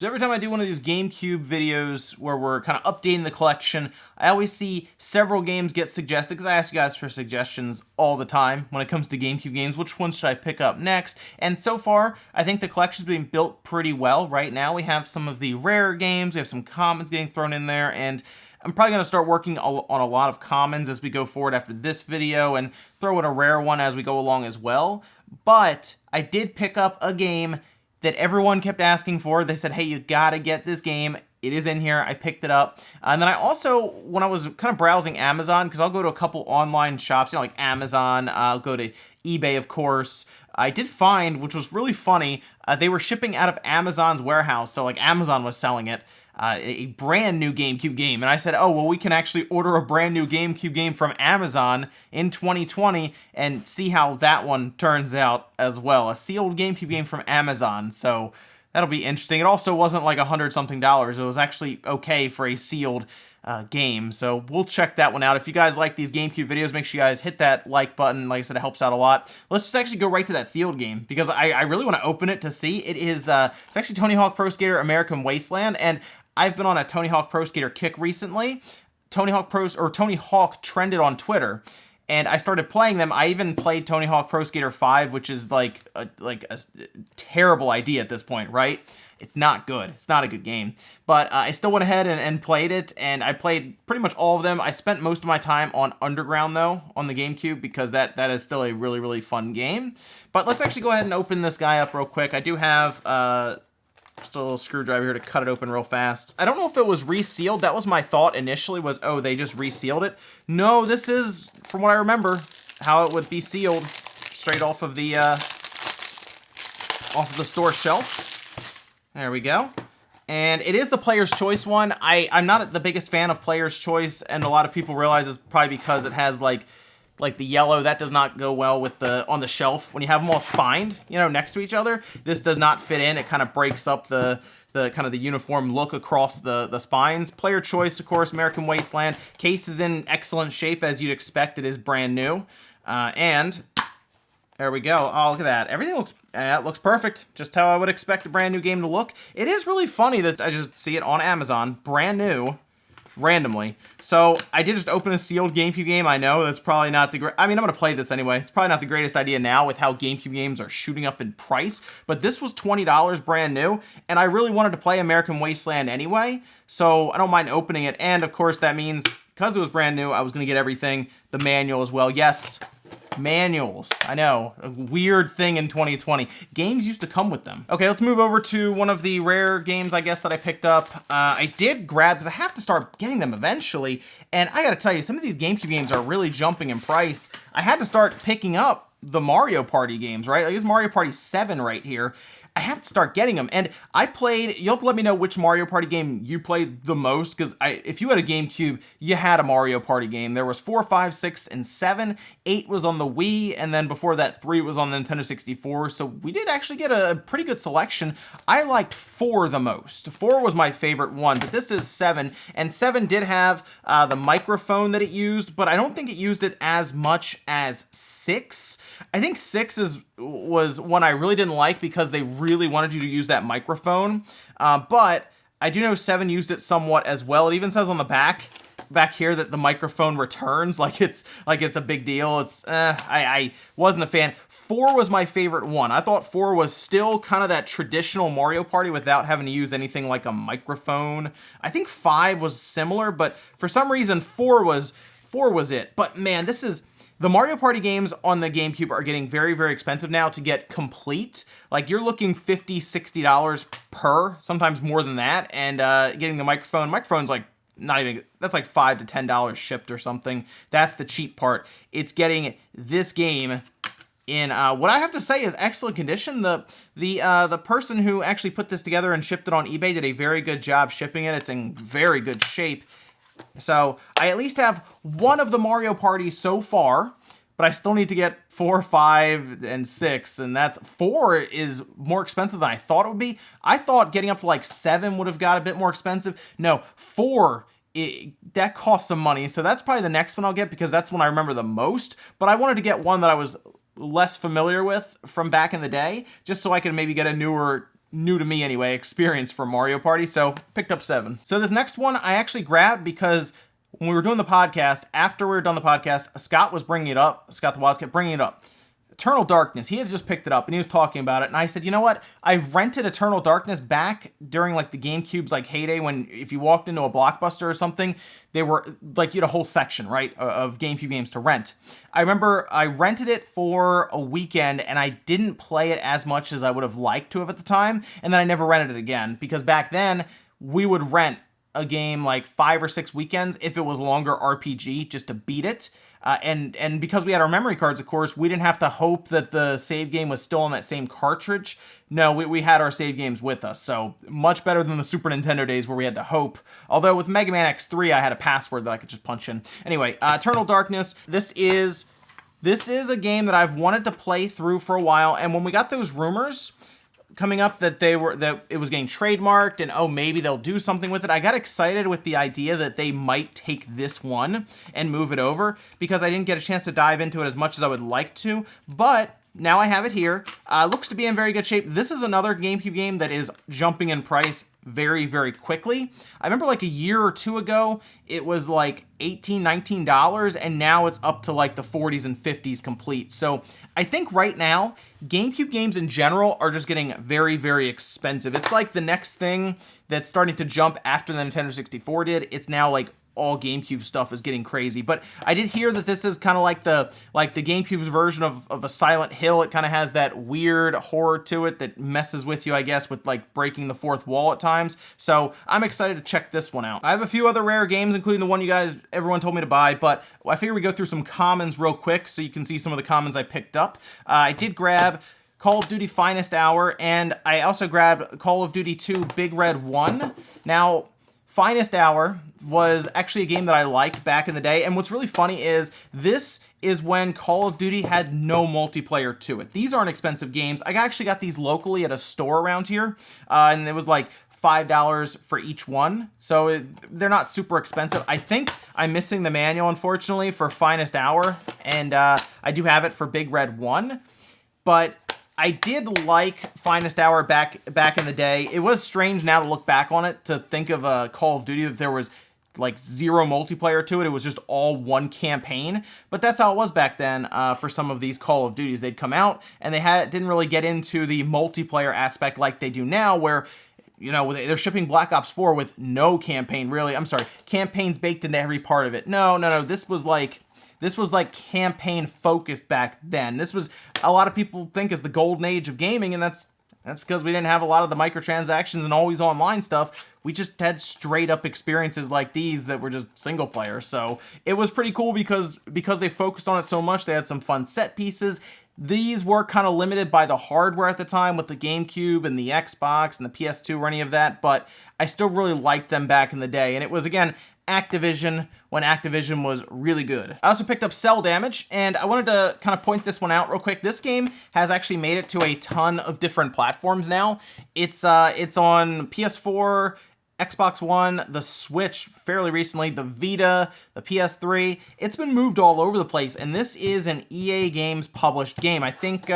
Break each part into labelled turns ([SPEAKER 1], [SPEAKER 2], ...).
[SPEAKER 1] So every time I do one of these GameCube videos where we're kind of updating the collection, I always see several games get suggested because I ask you guys for suggestions all the time when it comes to GameCube games. Which ones should I pick up next? And so far, I think the collection's being built pretty well. Right now, we have some of the rare games, we have some commons getting thrown in there, and I'm probably going to start working on a lot of commons as we go forward after this video and throw in a rare one as we go along as well. But I did pick up a game that everyone kept asking for. They said, hey, you gotta get this game. It is in here. I picked it up. And then I also, when I was kind of browsing Amazon, because I'll go to a couple online shops, like Amazon, I'll go to eBay, of course. I did find, which was really funny, they were shipping out of Amazon's warehouse. So like Amazon was selling it. A brand new GameCube game. And I said, oh, well, we can actually order a brand new GameCube game from Amazon in 2020 and see how that one turns out as well. A sealed GameCube game from Amazon. So that'll be interesting. It also wasn't like $100-something. It was actually okay for a sealed game. So we'll check that one out. If you guys like these GameCube videos, make sure you guys hit that like button. Like I said, it helps out a lot. Let's just actually go right to that sealed game because I really want to open it to see. It is, it's actually Tony Hawk Pro Skater American Wasteland, and I've been on a Tony Hawk Pro Skater kick recently. Tony Hawk trended on Twitter, and I started playing them. I even played Tony Hawk Pro Skater 5, which is like a terrible idea at this point, right? It's not good. It's not a good game. But I still went ahead and played it, and I played pretty much all of them. I spent most of my time on Underground, though, on the GameCube, because that is still a really, really fun game. But let's actually go ahead and open this guy up real quick. I do have just a little screwdriver here to cut it open real fast. I don't know if it was resealed. That was my thought initially, was, oh, they just resealed it. No, this is, from what I remember, how it would be sealed straight off of the store shelf. There we go. And it is the Player's Choice one. I'm not the biggest fan of Player's Choice, and a lot of people realize it's probably because it has like the yellow. That does not go well with on the shelf when you have them all spined, next to each other. This does not fit in. It kind of breaks up the kind of the uniform look across the spines. Player Choice, of course, American Wasteland. Case is in excellent shape, as you'd expect. It is brand new. And there we go. Oh, look at that. Everything looks perfect. Just how I would expect a brand new game to look. It is really funny that I just see it on Amazon, brand new, randomly. So I did just open a sealed GameCube game. I know that's probably not the I'm going to play this anyway. It's probably not the greatest idea now with how GameCube games are shooting up in price, but this was $20 brand new, and I really wanted to play American Wasteland anyway, so I don't mind opening it. And of course that means, because it was brand new, I was going to get everything, the manual as well. Yes, manuals. I know, a weird thing in 2020. Games used to come with them. Okay, let's move over to one of the rare games, I guess, that I picked up. I did grab, because I have to start getting them eventually, and I gotta tell you, some of these GameCube games are really jumping in price. I had to start picking up the Mario Party games, right? Like, this Mario Party 7 right here. I have to start getting them. And I played, you'll have to let me know which Mario Party game you played the most, because if you had a GameCube, you had a Mario Party game. There was 4, 5, 6, and 7. 8 was on the Wii, and then before that, 3 was on the Nintendo 64. So we did actually get a pretty good selection. I liked 4 the most. 4 was my favorite one, but this is 7. And 7 did have the microphone that it used, but I don't think it used it as much as 6. I think 6 was one I really didn't like because they really wanted you to use that microphone. But I do know 7 used it somewhat as well. It even says on the back here that the microphone returns, like it's a big deal. I wasn't a fan. 4 was my favorite one. I thought 4 was still kind of that traditional Mario Party without having to use anything like a microphone. I think 5 was similar, but for some reason 4 was it. But man, the Mario Party games on the GameCube are getting very, very expensive now to get complete. Like, you're looking $50, $60 per, sometimes more than that, and getting the microphone. Microphone's like that's like $5 to $10 shipped or something. That's the cheap part. It's getting this game in what I have to say is excellent condition. The person who actually put this together and shipped it on eBay did a very good job shipping it. It's in very good shape. So I at least have one of the Mario Parties so far, but I still need to get 4, 5, and 6, and that's 4 is more expensive than I thought it would be. I thought getting up to like 7 would have got a bit more expensive. No, 4, that costs some money, so that's probably the next one I'll get because that's one I remember the most, but I wanted to get one that I was less familiar with from back in the day, just so I could maybe get a newer new to me anyway, experience for Mario Party, so picked up 7. So this next one I actually grabbed because when we were doing the podcast, after we were done the podcast, Scott was bringing it up, Scott the Waz kept bringing it up. Eternal Darkness, he had just picked it up and he was talking about it, and I said, you know what, I rented Eternal Darkness back during like the GameCube's like heyday, when if you walked into a Blockbuster or something, they were like, you had a whole section, right, of GameCube games to rent. I remember I rented it for a weekend and I didn't play it as much as I would have liked to have at the time, and then I never rented it again, because back then we would rent a game like 5 or 6 weekends if it was longer RPG just to beat it. And because we had our memory cards, of course, we didn't have to hope that the save game was still on that same cartridge. No, we had our save games with us, so much better than the Super Nintendo days where we had to hope. Although with Mega Man X3, I had a password that I could just punch in. Anyway, Eternal Darkness, this is a game that I've wanted to play through for a while, and when we got those rumors coming up that it was getting trademarked and oh, maybe they'll do something with it, I got excited with the idea that they might take this one and move it over, because I didn't get a chance to dive into it as much as I would like to, but now I have it here. Looks to be in very good shape. This is another GameCube game that is jumping in price very, very quickly. I remember like a year or two ago, it was like $18, $19, and now it's up to like the 40s and 50s complete. So I think right now, GameCube games in general are just getting very, very expensive. It's like the next thing that's starting to jump after the Nintendo 64 did. It's now like all GameCube stuff is getting crazy. But I did hear that this is kind of like the GameCube's version of a Silent Hill. It kind of has that weird horror to it that messes with you, I guess, with like breaking the fourth wall at times. So I'm excited to check this one out. I have a few other rare games, including the one everyone told me to buy, but I figure we go through some commons real quick so you can see some of the commons I picked up. I did grab Call of Duty Finest Hour, and I also grabbed Call of Duty 2 Big Red 1. Now, Finest Hour was actually a game that I liked back in the day, and what's really funny is this is when Call of Duty had no multiplayer to it. These aren't expensive games. I actually got these locally at a store around here, and it was like $5 for each one, so they're not super expensive. I think I'm missing the manual, unfortunately, for Finest Hour, and I do have it for Big Red 1, but I did like Finest Hour back in the day. It was strange now to look back on it, to think of a Call of Duty that there was like zero multiplayer to it. It was just all one campaign. But that's how it was back then for some of these Call of Duties. They'd come out and they didn't really get into the multiplayer aspect like they do now, where, you know, they're shipping Black Ops 4 with no campaign, really. I'm sorry, campaigns baked into every part of it. No. This was like campaign focused back then. This was, a lot of people think, is the golden age of gaming, and that's because we didn't have a lot of the microtransactions and always online stuff. We just had straight up experiences like these that were just single player. So it was pretty cool because they focused on it so much. They had some fun set pieces. These were kind of limited by the hardware at the time with the GameCube and the Xbox and the PS2 or any of that, but I still really liked them back in the day. And it was, again, Activision, when Activision was really good. I also picked up Cell Damage, and I wanted to kind of point this one out real quick. This game has actually made it to a ton of different platforms now. It's on PS4, Xbox One, the Switch fairly recently, the Vita, the PS3. It's been moved all over the place, and this is an EA Games published game. I think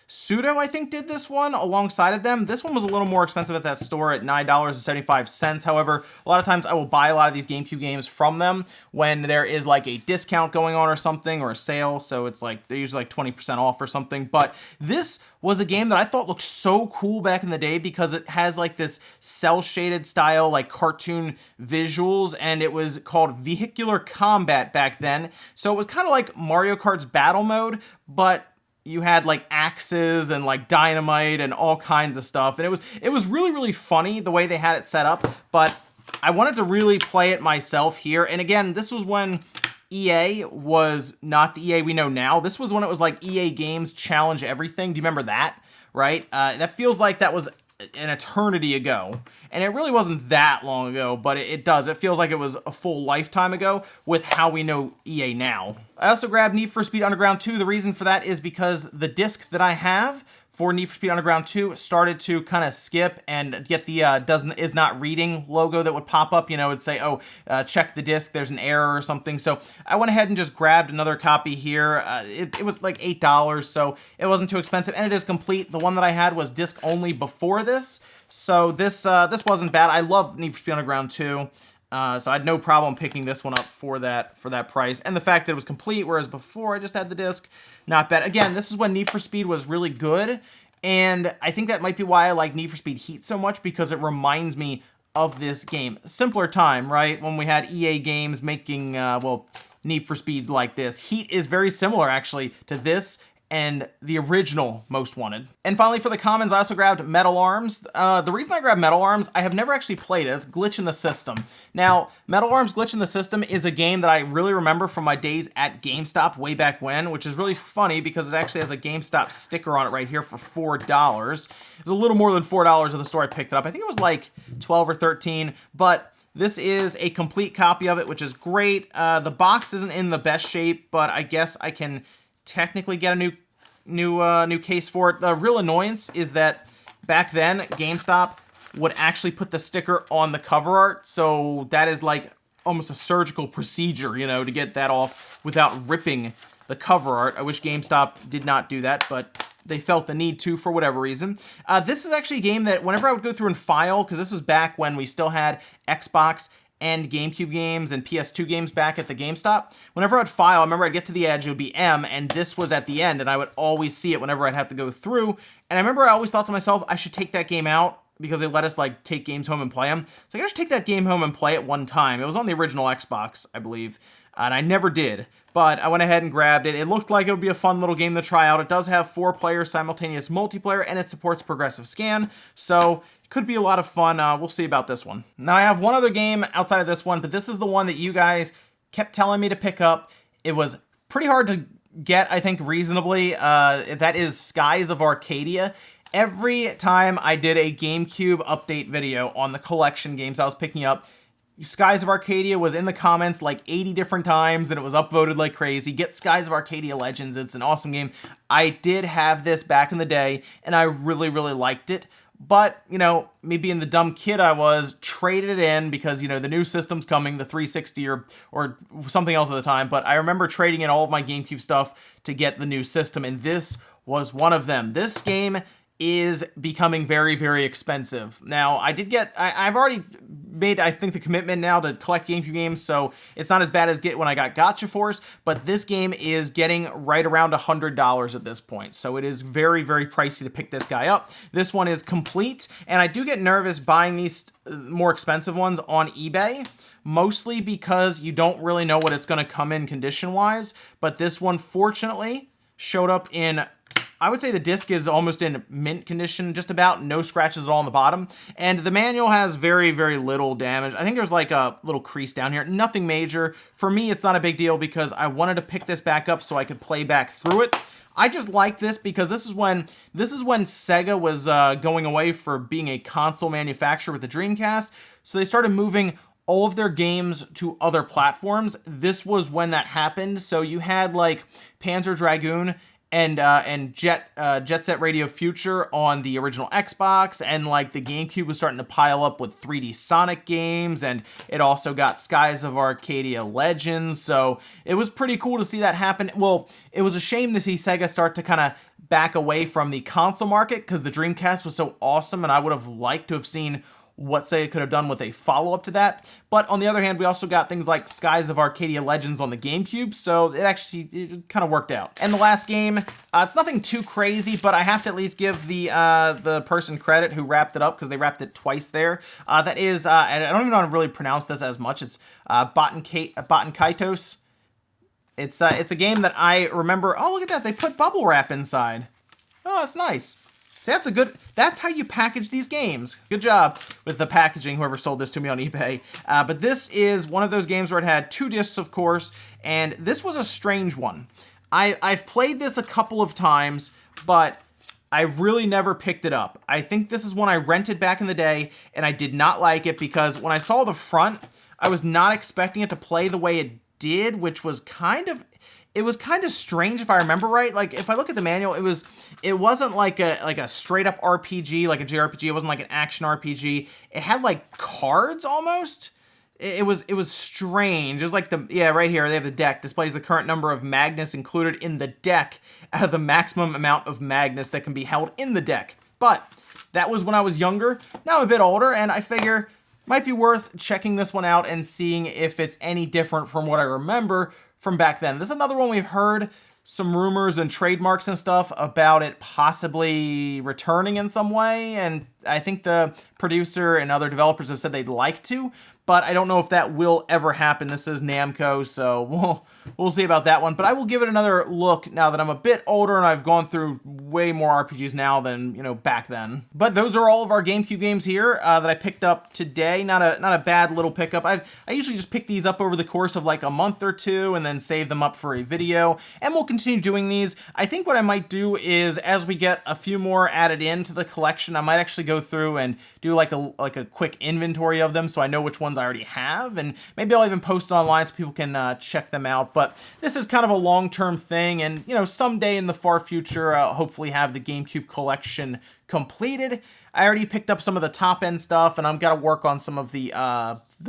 [SPEAKER 1] Pseudo, did this one alongside of them. This one was a little more expensive at that store at $9.75. However, a lot of times I will buy a lot of these GameCube games from them when there is like a discount going on or something, or a sale. So it's like, they're usually like 20% off or something. But this was a game that I thought looked so cool back in the day because it has like this cell shaded style, like cartoon visuals, and it was called Vehicular Combat back then. So it was kind of like Mario Kart's battle mode, but you had like axes and like dynamite and all kinds of stuff. And it was really, really funny the way they had it set up, but I wanted to really play it myself here. And again, this was when EA was not the EA we know now. This was when it was like EA Games Challenge Everything. Do you remember that? Right? That feels like that was an eternity ago. And it really wasn't that long ago, but it does. It feels like it was a full lifetime ago with how we know EA now. I also grabbed Need for Speed Underground 2. The reason for that is because the disc that I have for Need for Speed Underground 2 started to kind of skip and get the is not reading logo that would pop up. You know, it'd say, oh, check the disc, there's an error or something. So I went ahead and just grabbed another copy here. It was like $8, so it wasn't too expensive, and it is complete. The one that I had was disc only before this, so this wasn't bad. I love Need for Speed Underground 2. So I had no problem picking this one up for that price. And the fact that it was complete, whereas before I just had the disc, not bad. Again, this is when Need for Speed was really good, and I think that might be why I like Need for Speed Heat so much, because it reminds me of this game. Simpler time, right? When we had EA games making, well, Need for Speeds like this. Heat is very similar, actually, to this and the original Most Wanted. And finally, for the commons, I also grabbed Metal Arms. The reason I grabbed Metal Arms, I have never actually played it. It's Glitch in the System. Now, Metal Arms Glitch in the System is a game that I really remember from my days at GameStop way back when, which is really funny because it actually has a GameStop sticker on it right here for $4. It was a little more than $4 at the store I picked it up. I think it was like 12 or 13, but this is a complete copy of it, which is great. The box isn't in the best shape, but I guess I can technically get a new case for it. The real annoyance is that back then GameStop would actually put the sticker on the cover art, so that is like almost a surgical procedure, you know, to get that off without ripping the cover art. I wish GameStop did not do that, but they felt the need to for whatever reason. This is actually a game that whenever I would go through and file, because this was back when we still had Xbox and GameCube games and PS2 games back at the GameStop. Whenever I'd file, I remember I'd get to the edge, it would be M, and this was at the end, and I would always see it whenever I'd have to go through. And I remember I always thought to myself, I should take that game out, because they let us like take games home and play them. So I should take that game home and play it one time. It was on the original Xbox, I believe, and I never did. But I went ahead and grabbed it. It looked like it would be a fun little game to try out. It does have 4-player simultaneous multiplayer, and it supports progressive scan, so could be a lot of fun. We'll see about this one. Now, I have one other game outside of this one, but this is the one that you guys kept telling me to pick up. It was pretty hard to get, I think, reasonably. That is Skies of Arcadia. Every time I did a GameCube update video on the collection games I was picking up, Skies of Arcadia was in the comments like 80 different times, and it was upvoted like crazy. Get Skies of Arcadia Legends. It's an awesome game. I did have this back in the day, and I really, really liked it. But, you know, me being the dumb kid I was, traded it in because, you know, the new system's coming, the 360 or something else at the time. But I remember trading in all of my GameCube stuff to get the new system, and this was one of them. This game is becoming very, very expensive. Now, I've already made, I think, the commitment now to collect GameCube games, so it's not as bad as when I got Gotcha Force, but this game is getting right around $100 at this point, so it is very, very pricey to pick this guy up. This one is complete, and I do get nervous buying these more expensive ones on eBay, mostly because you don't really know what it's going to come in condition-wise, but this one, fortunately, showed up in, I would say the disc is almost in mint condition, just about, no scratches at all on the bottom. And the manual has very, very little damage. I think there's like a little crease down here, nothing major. For me, it's not a big deal because I wanted to pick this back up so I could play back through it. I just like this because this is when Sega was going away for being a console manufacturer with the Dreamcast. So they started moving all of their games to other platforms. This was when that happened. So you had like Panzer Dragoon and Jet Set Radio Future on the original Xbox, and like the GameCube was starting to pile up with 3D Sonic games, and it also got Skies of Arcadia Legends, so it was pretty cool to see that happen. Well, it was a shame to see Sega start to kind of back away from the console market because the Dreamcast was so awesome, and I would have liked to have seen what Sega could have done with a follow-up to that. But on the other hand, we also got things like Skies of Arcadia Legends on the GameCube, so it kind of worked out. And the last game, it's nothing too crazy, but I have to at least give the person credit who wrapped it up, because they wrapped it twice there. That is, I don't even know how to really pronounce this as much. It's Baten Kaitos. It's a game that I remember. Oh, look at that, they put bubble wrap inside. Oh, that's nice. That's how you package these games. Good job with the packaging, whoever sold this to me on eBay. But this is one of those games where it had 2 discs, of course, and this was a strange one. I've played this a couple of times, but I really never picked it up. I think this is one I rented back in the day, and I did not like it because when I saw the front, I was not expecting it to play the way it did, which was kind of... it was kind of strange if I remember right. Like if I look at the manual, it wasn't like a straight up RPG, like a JRPG. It wasn't like an action RPG. It had like cards almost. It was strange. It was like right here, they have the deck, displays the current number of magnets included in the deck out of the maximum amount of magnets that can be held in the deck. But that was when I was younger. Now I'm a bit older, and I figure might be worth checking this one out and seeing if it's any different from what I remember from back then. This is another one we've heard some rumors and trademarks and stuff about it possibly returning in some way, and I think the producer and other developers have said they'd like to, but I don't know if that will ever happen. This is Namco, so we'll see about that one. But I will give it another look now that I'm a bit older and I've gone through way more RPGs now than, back then. But those are all of our GameCube games here that I picked up today. Not a bad little pickup. I usually just pick these up over the course of like a month or two and then save them up for a video. And we'll continue doing these. I think what I might do is, as we get a few more added into the collection, I might actually go through and do like a quick inventory of them so I know which ones I already have, and maybe I'll even post online so people can check them out. But this is kind of a long-term thing, and someday in the far future I'll hopefully have the GameCube collection completed. I already picked up some of the top-end stuff, and I've got to work on some of the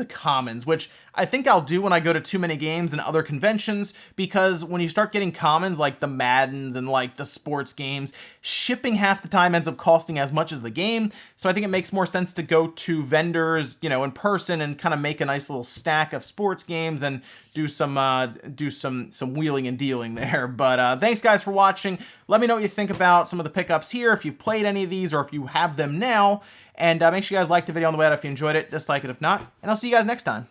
[SPEAKER 1] commons, which I think I'll do when I go to Too Many Games and other conventions, because when you start getting commons like the Maddens and like the sports games, shipping half the time ends up costing as much as the game. So I think it makes more sense to go to vendors, in person and kind of make a nice little stack of sports games and do some wheeling and dealing there. But thanks guys for watching. Let me know what you think about some of the pickups here, if you've played any of these or if you have them now. And make sure you guys like the video on the way out if you enjoyed it. Dislike it if not. And I'll see you guys next time.